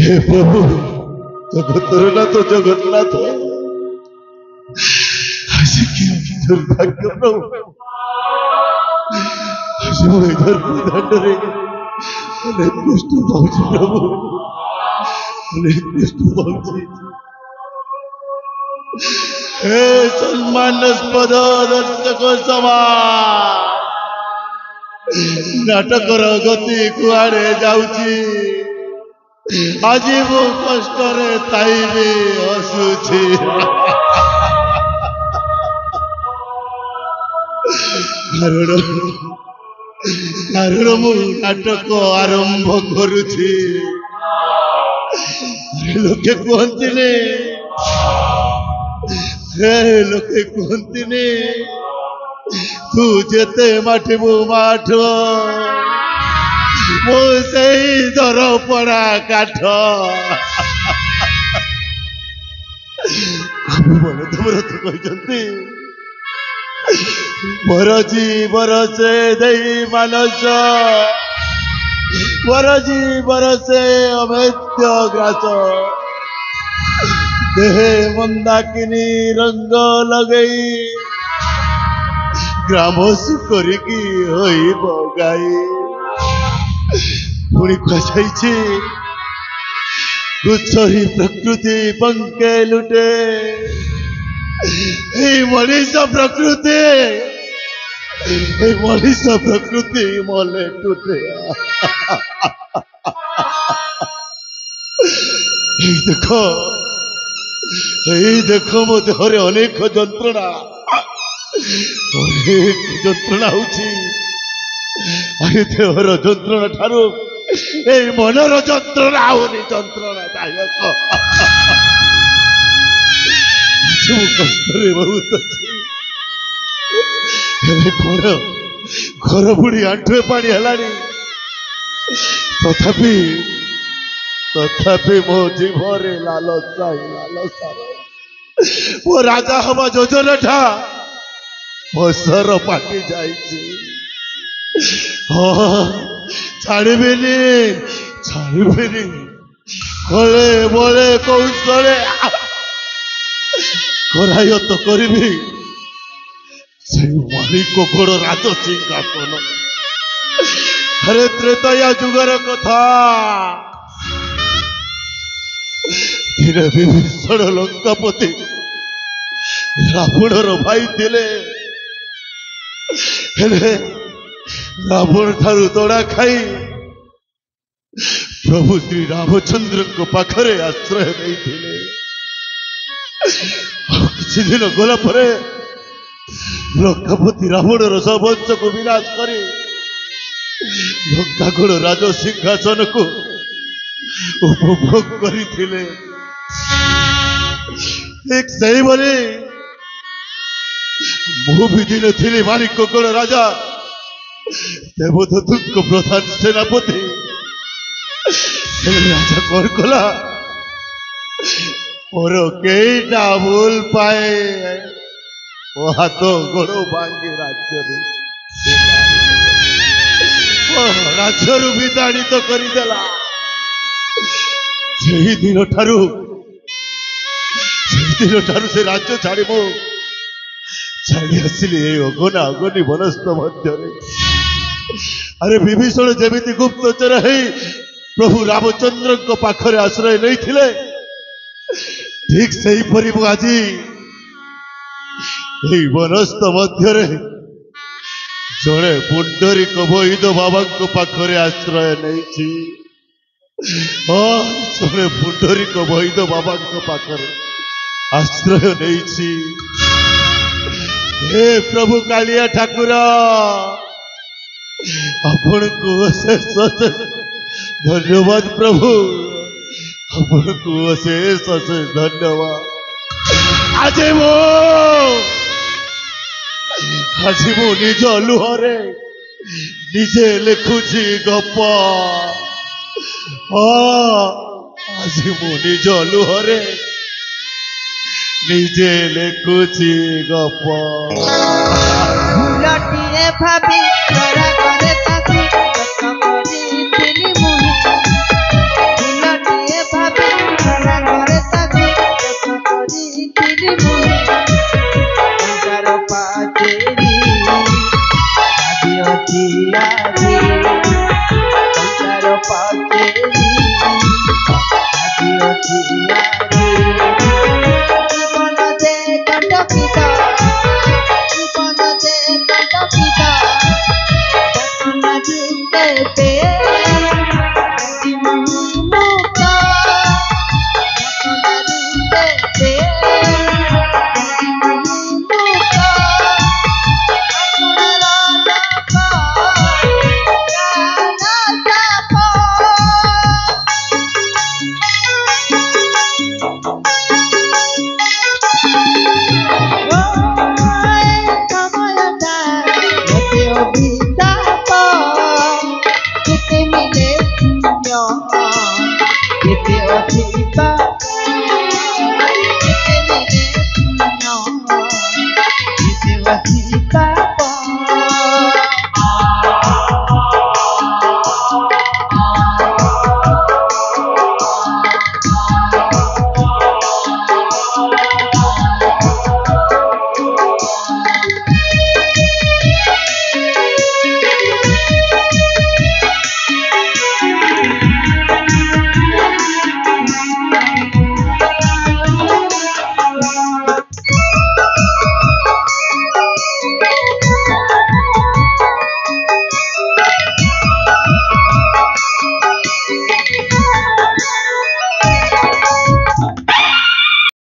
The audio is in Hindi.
हे प्रभु जगतनाथ जगन्नाथ आज की दुर्भाग्य प्रभु आज मैं इधर दांडरे अनेक कष्ट पाऊँ प्रभु अनेक कष्ट पाऊँ हे सम्मानास्पद दर्शक समाज नाटकर गति कुआड़े जाऊची आज मो कष्ट ताइबे हसुची कारण मु नाटक आरंभ करुची लोके कहते लोके कहते तू जेते माठबू माठ मो से दर पड़ा काठ कवि मन व्रत कहते बरजी बरसे दई मानस बरजी बरसे अवैध ग्रास देहे मंदाकिनी रंग लगई ग्राम सुकरिकी होई बगाई पुणी कही गुच्छरी प्रकृति पंके लुटे मनीष प्रकृति मले टूटे देखो मो देहरे अनेक जंत्रणा होची देहर जंत्रणा ठारू मनर जंत्रणा आउनी जंत्रणा कष्ट बहुत अच्छी घर बुढ़ी आंठुए पानी है तथापि मो जीवरे लालसा मो राजा हवा योजना ठा मो सर पाटी जाइए हाँ छाड़बेनि कले बले कौशले करायत करी से मालिक गोड़ राज सिंहासन हरे त्रेतया जुगर कथा धीरे विभीषण लंकापति रावणर भाई थिले रावण ठारू तोड़ा खाई प्रभु श्री रामचंद्र को पाखरे आश्रय नहीं किसी दिन गला पर लंकापति रावणर सबंश को विनाश करे लंकागढ़ राज सिंहासन को उपभोग करथिले ଠିକ ସେଇଭଳି ମୁଁ ବି ଦିନେ ଥିଲି ମାଣିକଗଡ଼ ରାଜା ଦେବଦତ୍ତଙ୍କ ପ୍ରଧାନ ସେନାପତି। ରାଜା କଣ କଲା ମୋର କେଇଟା ଭୁଲ ପାଏ ଓ ହାତ ଗୋଡ଼ ଭାଙ୍ଗି ରାଜ୍ୟରୁ ବିତାଡ଼ିତ କରିଦେଲା। ସେହିଦିନଠାରୁ ସେ ରାଜ୍ୟ ଛାଡ଼ି ମୁଁ ଚାଲି ଆସିଲି ଏଇ ଅଗନା ଅଗନି ବନସ୍ତ ମଧ୍ୟରେ। ଆରେ ବିଭୀଷଣ ଯେମିତି ଗୁପ୍ତଚର ହେଇ ପ୍ରଭୁ ରାମଚନ୍ଦ୍ରଙ୍କ ପାଖରେ ଆଶ୍ରୟ ନେଇଥିଲେ ଠିକ ସେହିପରି ମୁଁ ଆଜି এই ବନସ୍ତ ମଧ୍ୟରେ ଜଣେ ପୁଣ୍ଡରୀକ ବୈଦ ବାବାଙ୍କ ପାଖରେ ଆଶ୍ରୟ ନେଇଛି। ଜଣେ ପୁଣ୍ଡରୀକ ବୈଦ ବାବାଙ୍କ ପାଖରେ ଆଶ୍ରୟ ନେଇଛି। हे प्रभु कालिया ठाकुर आपको अशेष धन्यवाद प्रभु, आपको अशेष धन्यवाद। आज मु निज लुहरे निजे लिखुची गप। आज मु निज लुहरे निजे लिखुची गप। फूलटिए भाभी